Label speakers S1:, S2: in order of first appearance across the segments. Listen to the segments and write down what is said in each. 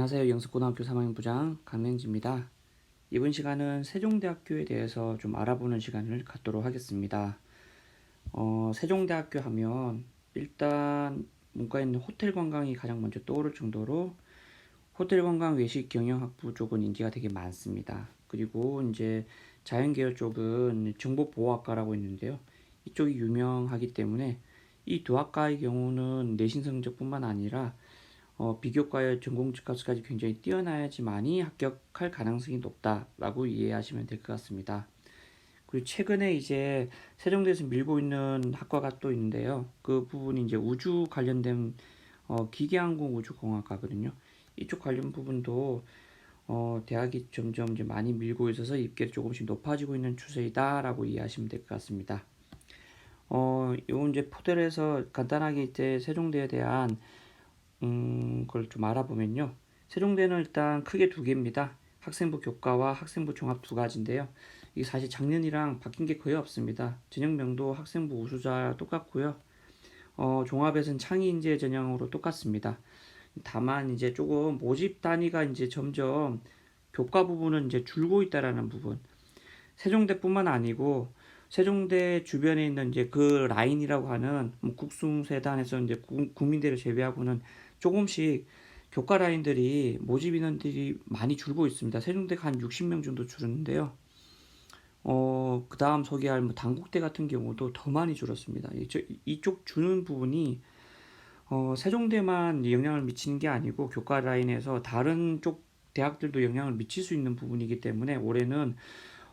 S1: 안녕하세요. 영석고등학교 3학년 부장 강맹지입니다. 이번 시간은 세종대학교에 대해서 좀 알아보는 시간을 갖도록 하겠습니다. 세종대학교 하면 일단 문과에 있는 호텔 관광이 가장 먼저 떠오를 정도로 호텔 관광 외식 경영학부 쪽은 인기가 되게 많습니다. 그리고 이제 자연계열 쪽은 정보보호학과라고 있는데요. 이쪽이 유명하기 때문에 이 두 학과의 경우는 내신 성적뿐만 아니라 비교과의 전공 집값까지 굉장히 뛰어나야지만이 합격할 가능성이 높다라고 이해하시면 될 것 같습니다. 그리고 최근에 이제 세종대에서 밀고 있는 학과가 또 있는데요. 그 부분이 이제 우주 관련된 기계항공우주공학과거든요. 이쪽 관련 부분도 대학이 점점 이제 많이 밀고 있어서 입결이 조금씩 높아지고 있는 추세이다라고 이해하시면 될 것 같습니다. 요 이제 포털에서 간단하게 이제 세종대에 대한 걸 좀 알아보면요. 세종대는 일단 크게 두 개입니다. 학생부 교과와 학생부 종합 두 가지인데요. 이게 사실 작년이랑 바뀐 게 거의 없습니다. 전형명도 학생부 우수자 똑같고요. 종합에서는 창의인재 전형으로 똑같습니다. 다만 이제 조금 모집 단위가 이제 점점 교과 부분은 이제 줄고 있다라는 부분. 세종대뿐만 아니고 세종대 주변에 있는 이제 그 라인이라고 하는 뭐 국숭세단에서 이제 국민대를 제외하고는 조금씩 교과 라인들이 모집 인원들이 많이 줄고 있습니다. 세종대가 한 60명 정도 줄었는데요. 그 다음 소개할 뭐 단국대 같은 경우도 더 많이 줄었습니다. 이쪽 주는 부분이 세종대만 영향을 미치는 게 아니고 교과 라인에서 다른 쪽 대학들도 영향을 미칠 수 있는 부분이기 때문에 올해는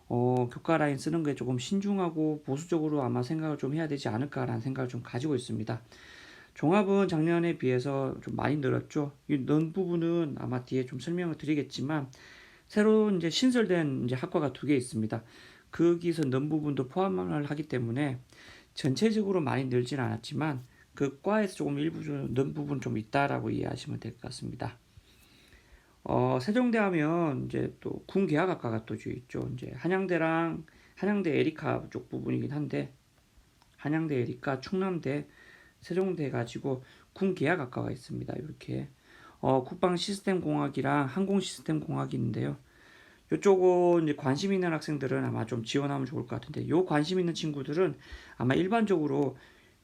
S1: 교과 라인 쓰는 게 조금 신중하고 보수적으로 아마 생각을 좀 해야 되지 않을까라는 생각을 좀 가지고 있습니다. 종합은 작년에 비해서 좀 많이 늘었죠. 이 는 부분은 아마 뒤에 좀 설명을 드리겠지만 새로 이제 신설된 이제 학과가 두 개 있습니다. 거기서 는 부분도 포함을 하기 때문에 전체적으로 많이 늘진 않았지만 그 과에서 조금 일부 는 부분 좀 있다라고 이해하시면 될 것 같습니다. 세종대 하면 이제 또 군계학학과가 또 있죠. 이제 한양대 에리카 쪽 부분이긴 한데 한양대 에리카, 충남대, 세종대 가지고 군계학학과가 있습니다. 이렇게 국방 시스템 공학이랑 항공 시스템 공학이 있는데요. 이쪽은 이제 관심 있는 학생들은 아마 좀 지원하면 좋을 것 같은데 요 관심 있는 친구들은 아마 일반적으로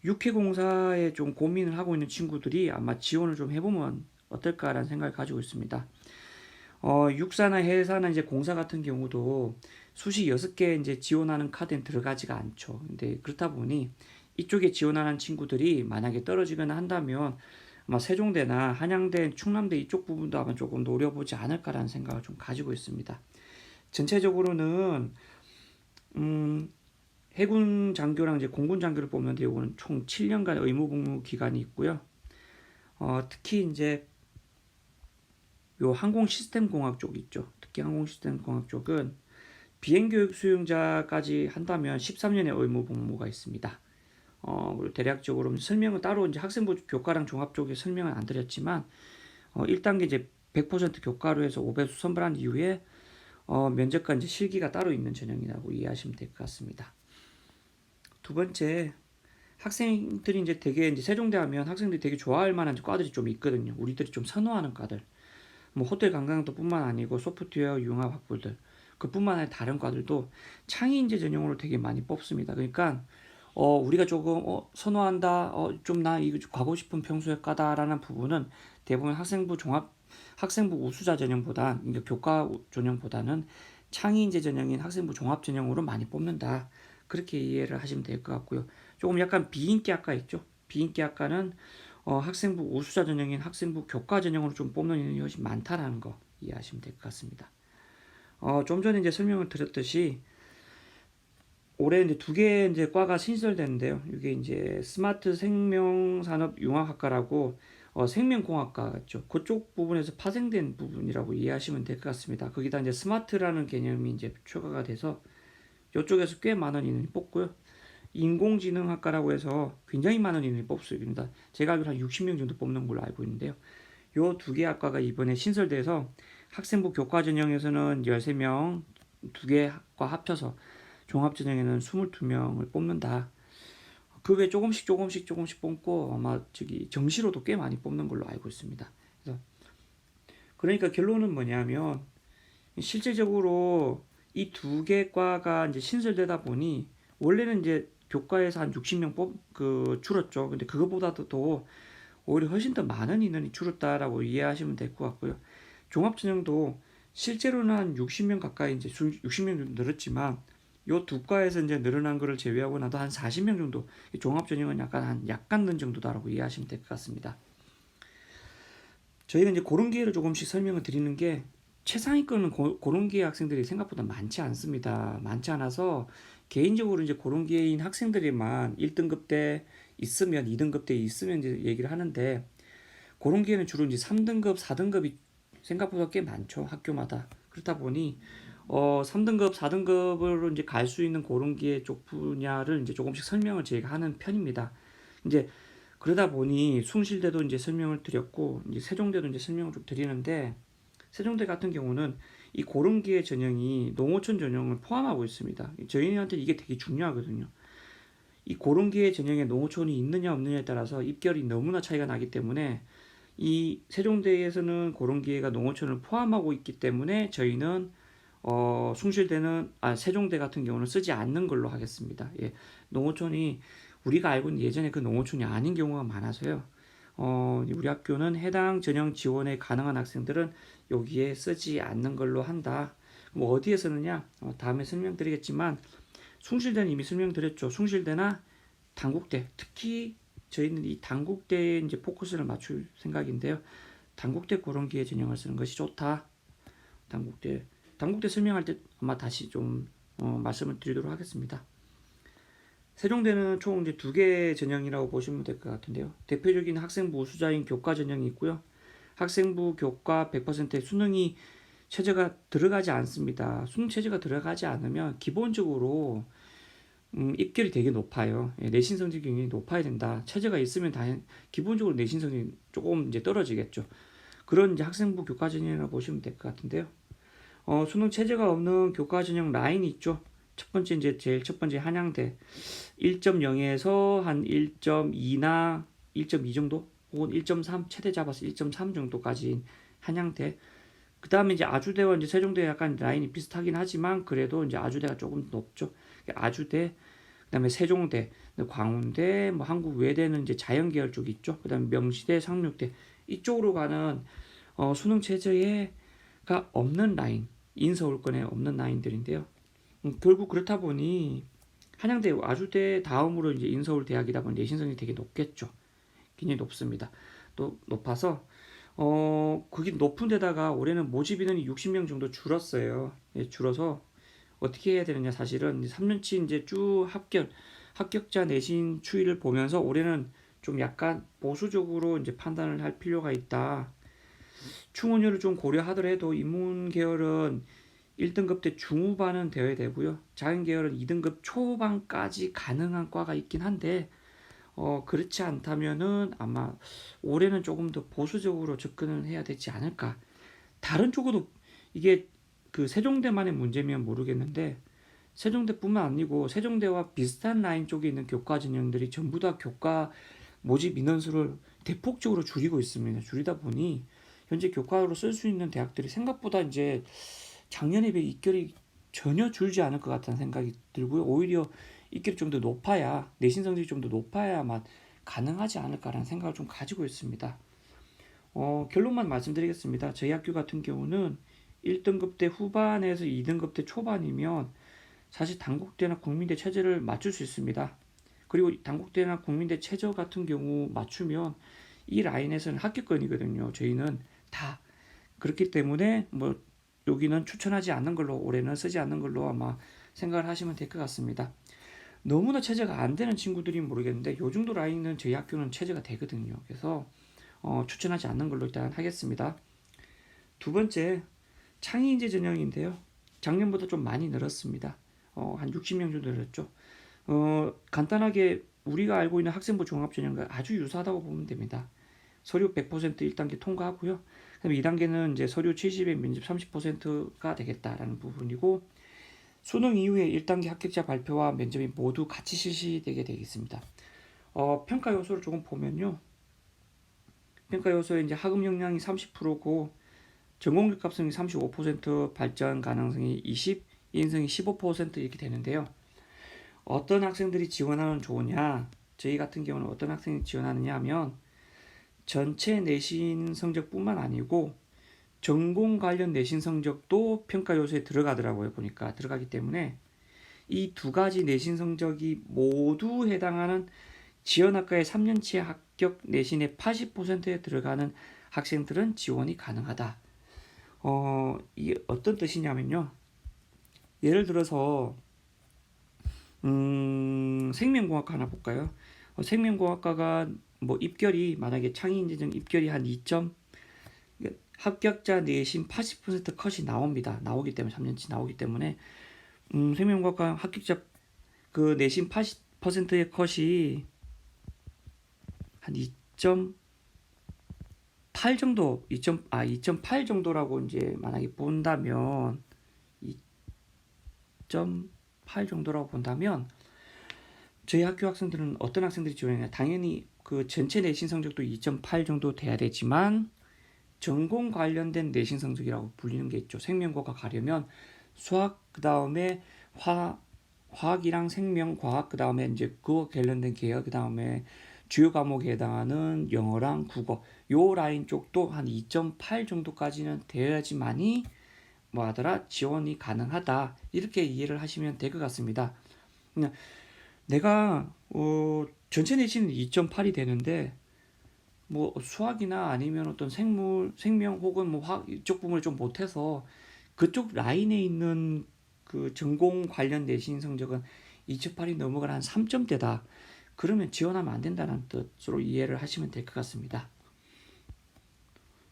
S1: 육해공사에 좀 고민을 하고 있는 친구들이 아마 지원을 좀 해보면 어떨까라는 생각을 가지고 있습니다. 육사나 해사나 이제 공사 같은 경우도 수시 6개 이제 지원하는 카드엔 들어가지가 않죠. 근데 그렇다 보니 이쪽에 지원하는 친구들이 만약에 떨어지거나 한다면 아마 세종대나 한양대, 충남대 이쪽 부분도 아마 조금 노려보지 않을까라는 생각을 좀 가지고 있습니다. 전체적으로는 해군 장교랑 이제 공군 장교를 뽑는데 이거는 총 7년간 의무 복무 기간이 있고요. 특히 이제 요 항공 시스템 공학 쪽 있죠. 특히 항공 시스템 공학 쪽은 비행 교육 수용자까지 한다면 13년의 의무 복무가 있습니다. 그리고 대략적으로 설명은 따로 이제 학생부 교과랑 종합 쪽에 설명은 안 드렸지만 1단계 이제 100% 교과로 해서 5배수 선발한 이후에 면접과 이제 실기가 따로 있는 전형이라고 이해하시면 될 것 같습니다. 두 번째 학생들이 이제 되게 이제 세종대 하면 학생들이 되게 좋아할 만한 과들이 좀 있거든요. 우리들이 좀 선호하는 과들. 뭐 호텔 관광도뿐만 아니고 소프트웨어 융합 학부들 그뿐만 아니라 다른 과들도 창의 인재 전형으로 되게 많이 뽑습니다. 그러니까 우리가 조금 선호한다, 좀 나 이거 가고 싶은 평소의 과다라는 부분은 대부분 학생부 우수자 전형보다 그러니까 교과 전형보다는 창의 인재 전형인 학생부 종합 전형으로 많이 뽑는다. 그렇게 이해를 하시면 될 것 같고요. 조금 약간 비인기 학과 있죠. 비인기 학과는 학생부 우수자 전형인 학생부 교과 전형으로 좀 뽑는 인원이 훨씬 많다라는 거 이해하시면 될 것 같습니다. 좀 전에 이제 설명을 드렸듯이 올해 이제 두 개 이제 과가 신설됐는데요. 이게 이제 스마트 생명산업융합학과라고 생명공학과 같죠. 그쪽 부분에서 파생된 부분이라고 이해하시면 될 것 같습니다. 거기다 이제 스마트라는 개념이 이제 추가가 돼서 이쪽에서 꽤 많은 인원이 뽑고요. 인공지능학과라고 해서 굉장히 많은 인원이 뽑습니다. 제가 알기로 한 60명 정도 뽑는 걸로 알고 있는데요. 요 두 개 학과가 이번에 신설돼서 학생부 교과 전형에서는 13명, 두 개과 합쳐서 종합 전형에는 22명을 뽑는다. 그 외에 조금씩 뽑고 아마 저기 정시로도 꽤 많이 뽑는 걸로 알고 있습니다. 그래서 그러니까 결론은 뭐냐면 실제적으로 이 두 개 과가 이제 신설되다 보니 원래는 이제 교과에서 한 60명 줄었죠. 근데 그거보다도 더 오히려 훨씬 더 많은 인원이 줄었다라고 이해하시면 될 것 같고요. 종합전형도 실제로는 한 60명 가까이 이제 60명 정도 늘었지만 요 두 과에서 이제 늘어난 거를 제외하고 나도 한 40명 정도 종합전형은 약간 는 정도다라고 이해하시면 될 것 같습니다. 저희가 이제 그런 기회를 조금씩 설명을 드리는 게 최상위권은 그런 기회 학생들이 생각보다 많지 않습니다. 많지 않아서 개인적으로 이제 그런 기회인 학생들이만 1등급 때 있으면 2등급 때 있으면 이제 얘기를 하는데 그런 기회는 주로 이제 3등급, 4등급이 생각보다 꽤 많죠. 학교마다. 그렇다 보니 3등급, 4등급으로 이제 갈 수 있는 그런 기회 쪽 분야를 이제 조금씩 설명을 저희가 하는 편입니다. 이제 그러다 보니 숭실대도 이제 설명을 드렸고 이제 세종대도 이제 설명을 좀 드리는데 세종대 같은 경우는 이 고른기의 전형이 농어촌 전형을 포함하고 있습니다. 저희한테 이게 되게 중요하거든요. 이 고른기의 전형에 농어촌이 있느냐 없느냐에 따라서 입결이 너무나 차이가 나기 때문에 이 세종대에서는 고른기회가 농어촌을 포함하고 있기 때문에 저희는 세종대 같은 경우는 쓰지 않는 걸로 하겠습니다. 예, 농어촌이 우리가 알고 있는 예전에 그 농어촌이 아닌 경우가 많아서요. 우리 학교는 해당 전형 지원에 가능한 학생들은 여기에 쓰지 않는 걸로 한다. 그럼 어디에 쓰느냐? 다음에 설명드리겠지만 숭실대는 이미 설명드렸죠. 숭실대나 단국대, 특히 저희는 이 단국대에 이제 포커스를 맞출 생각인데요. 단국대 고른기회 전형을 쓰는 것이 좋다. 단국대 설명할 때 아마 다시 좀 말씀을 드리도록 하겠습니다. 세종대는 총 이제 두 개의 전형이라고 보시면 될 것 같은데요. 대표적인 학생부 우수자인 교과 전형이 있고요. 학생부 교과 100%의 수능이 체제가 들어가지 않습니다. 수능 체제가 들어가지 않으면 기본적으로 입결이 되게 높아요. 예, 내신 성적이 굉장히 높아야 된다. 체제가 있으면 기본적으로 내신 성적이 조금 이제 떨어지겠죠. 그런 이제 학생부 교과 전형이라고 보시면 될 것 같은데요. 수능 체제가 없는 교과 전형 라인이 있죠. 제일 첫 번째 한양대 1.0에서 한 1.2나 1.2 정도 혹은 1.3 최대 잡아서 1.3 정도까지 한양대. 그 다음에 이제 아주대와 이제 세종대 약간 라인이 비슷하긴 하지만 그래도 이제 아주대가 조금 높죠. 아주대, 그다음에 세종대, 광운대, 뭐 한국외대는 이제 자연계열 쪽이 있죠. 그다음에 명시대, 상륙대 이쪽으로 가는 수능 체제가 없는 라인, 인서울권에 없는 라인들인데요. 결국 그렇다 보니 한양대, 아주대 다음으로 이제 인서울 대학이다 보니 내신성이 되게 높겠죠. 굉장히 높습니다. 또 높아서 그게 높은 데다가 올해는 모집 인원이 60명 정도 줄었어요. 예, 줄어서 어떻게 해야 되느냐 사실은 3년치 이제 쭉 합격자 내신 추이를 보면서 올해는 좀 약간 보수적으로 이제 판단을 할 필요가 있다. 충원율을 좀 고려하더라도 인문 계열은 1등급 때 중후반은 되어야 되고요. 자연 계열은 2등급 초반까지 가능한 과가 있긴 한데 그렇지 않다면은 아마 올해는 조금 더 보수적으로 접근을 해야 되지 않을까. 다른 쪽으로 이게 그 세종대만의 문제면 모르겠는데 세종대뿐만 아니고 세종대와 비슷한 라인 쪽에 있는 교과 전형들이 전부 다 교과 모집 인원수를 대폭적으로 줄이고 있습니다. 줄이다 보니 현재 교과로 쓸 수 있는 대학들이 생각보다 이제 작년에 비해 입결이 전혀 줄지 않을 것 같다는 생각이 들고요. 오히려 입결이 좀 더 높아야 내신 성적이 좀 더 높아야만 가능하지 않을까라는 생각을 좀 가지고 있습니다. 결론만 말씀드리겠습니다. 저희 학교 같은 경우는 1등급 대 후반에서 2등급 대 초반이면 사실 단국대나 국민대 체제를 맞출 수 있습니다. 그리고 단국대나 국민대 체제 같은 경우 맞추면 이 라인에서는 합격권이거든요. 저희는 다 그렇기 때문에 뭐 여기는 추천하지 않는 걸로 올해는 쓰지 않는 걸로 아마 생각을 하시면 될 것 같습니다. 너무나 체제가 안 되는 친구들이 모르겠는데 요 정도 라인은 저희 학교는 체제가 되거든요. 그래서 추천하지 않는 걸로 일단 하겠습니다. 두 번째 창의인재 전형인데요. 작년보다 좀 많이 늘었습니다. 한 60명 정도 늘었죠. 간단하게 우리가 알고 있는 학생부 종합전형과 아주 유사하다고 보면 됩니다. 서류 100% 1단계 통과하고요. 그다음에 2단계는 이제 서류 70에 면접 30%가 되겠다라는 부분이고 수능 이후에 1단계 합격자 발표와 면접이 모두 같이 실시되게 되겠습니다. 평가 요소를 조금 보면요. 평가 요소에 이제 학업 역량이 30%고 전공격합성이 35%, 발전 가능성이 20, 인성이 15% 이렇게 되는데요. 어떤 학생들이 지원하면 좋으냐? 저희 같은 경우는 어떤 학생이 지원하느냐 하면 전체 내신 성적뿐만 아니고 전공 관련 내신 성적도 평가 요소에 들어가더라고요. 보니까 들어가기 때문에 이 두 가지 내신 성적이 모두 해당하는 지원학과의 3년치 합격 내신의 80%에 들어가는 학생들은 지원이 가능하다. 이게 어떤 뜻이냐면요. 예를 들어서 생명공학과 하나 볼까요? 생명공학과가 뭐 입결이 만약에 창의인재정 입결이 한 2점 합격자 내신 80% 컷이 나오기 때문에 3년치 나오기 때문에 생명공학과 합격자 그 내신 80%의 컷이 한 2.8 정도, 2.8 정도라고 이제 만약에 본다면 2.8 정도라고 본다면 저희 학교 학생들은 어떤 학생들이 지원하냐? 당연히 그 전체 내신 성적도 2.8 정도 돼야 되지만 전공 관련된 내신 성적이라고 불리는 게 있죠. 생명과가 가려면 수학 그 다음에 화학이랑 생명과학 그 다음에 이제 그거 관련된 계열 그 다음에 주요 과목에 해당하는 영어랑 국어 요 라인 쪽도 한 2.8 정도까지는 되어야지만이 뭐 하더라 지원이 가능하다 이렇게 이해를 하시면 될 것 같습니다. 그냥 내가 전체 내신은 2.8이 되는데 뭐 수학이나 아니면 어떤 생명 혹은 뭐 화학 이쪽 부분을 좀 못해서 그쪽 라인에 있는 그 전공 관련 내신 성적은 2.8이 넘어가는 한 3점대다. 그러면 지원하면 안 된다는 뜻으로 이해를 하시면 될 것 같습니다.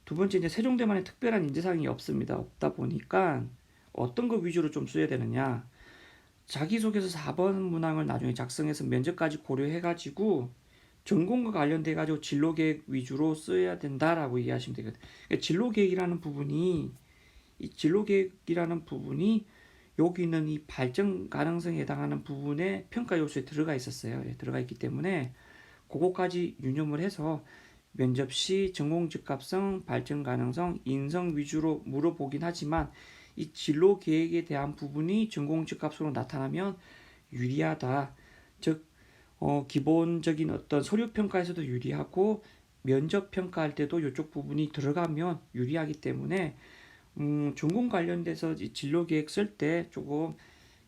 S1: 두 번째 이제 세종대만의 특별한 인재사항이 없다 보니까 어떤 거 위주로 좀 써야 되느냐. 자기소개서 4번 문항을 나중에 작성해서 면접까지 고려해가지고 전공과 관련돼가지고 진로계획 위주로 써야 된다라고 이해하시면 되거든요. 그러니까 진로계획이라는 부분이 여기 있는 이 발전 가능성에 해당하는 부분에 평가 요소에 들어가 있었어요. 들어가 있기 때문에 그거까지 유념을 해서 면접 시 전공 적합성, 발전 가능성, 인성 위주로 물어보긴 하지만 이 진로 계획에 대한 부분이 전공 적합성으로 나타나면 유리하다. 즉 기본적인 어떤 서류 평가에서도 유리하고 면접 평가할 때도 이쪽 부분이 들어가면 유리하기 때문에 전공 관련돼서 진로 계획 쓸 때 조금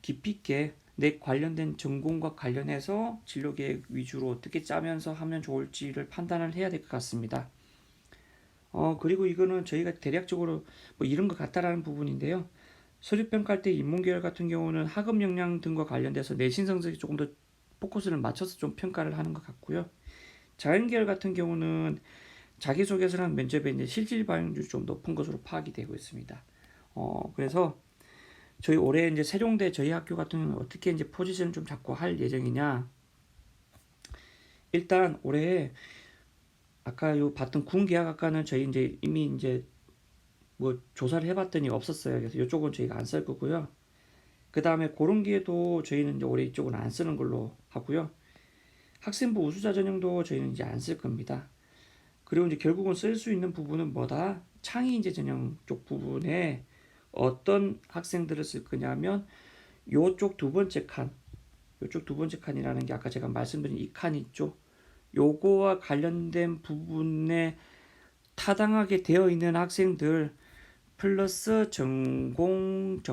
S1: 깊이 있게 내 관련된 전공과 관련해서 진로 계획 위주로 어떻게 짜면서 하면 좋을지를 판단을 해야 될 것 같습니다. 그리고 이거는 저희가 대략적으로 뭐 이런 것 같다라는 부분인데요. 서류 평가할 때 인문계열 같은 경우는 학업 역량 등과 관련돼서 내신 성적이 조금 더 포커스를 맞춰서 좀 평가를 하는 것 같고요. 자연계열 같은 경우는 자기소개서랑 면접에 이제 실질 반영률이 좀 높은 것으로 파악이 되고 있습니다. 그래서 저희 올해 이제 세종대 저희 학교 같은 경우는 어떻게 이제 포지션을 좀 잡고 할 예정이냐. 일단 올해 아까 요 봤던 군계약학과는 저희 이제 이미 이제 뭐 조사를 해봤더니 없었어요. 그래서 이쪽은 저희가 안 쓸 거고요. 그 다음에 고른기에도 저희는 이제 올해 이쪽은 안 쓰는 걸로 하고요. 학생부 우수자 전형도 저희는 이제 안 쓸 겁니다. 그리고 이제 결국은 쓸 수 있는 부분은 뭐다? 창의인재 전형 쪽 부분에 어떤 학생들을 쓸 거냐면 요쪽 두 번째 칸이라는 게 아까 제가 말씀드린 이 칸 있죠. 요거와 관련된 부분에 타당하게 되어 있는 학생들 플러스 전공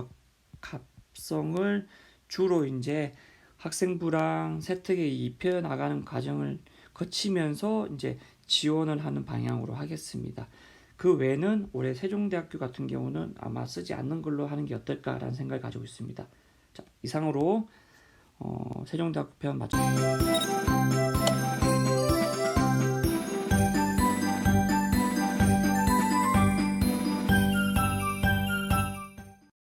S1: 적합성을 주로 이제 학생부랑 세특에 입혀 나가는 과정을 거치면서 이제 지원을 하는 방향으로 하겠습니다. 그 외에는 올해 세종대학교 같은 경우는 아마 쓰지 않는 걸로 하는 게 어떨까라는 생각을 가지고 있습니다. 자, 이상으로 세종대학교 편 마쳤습니다.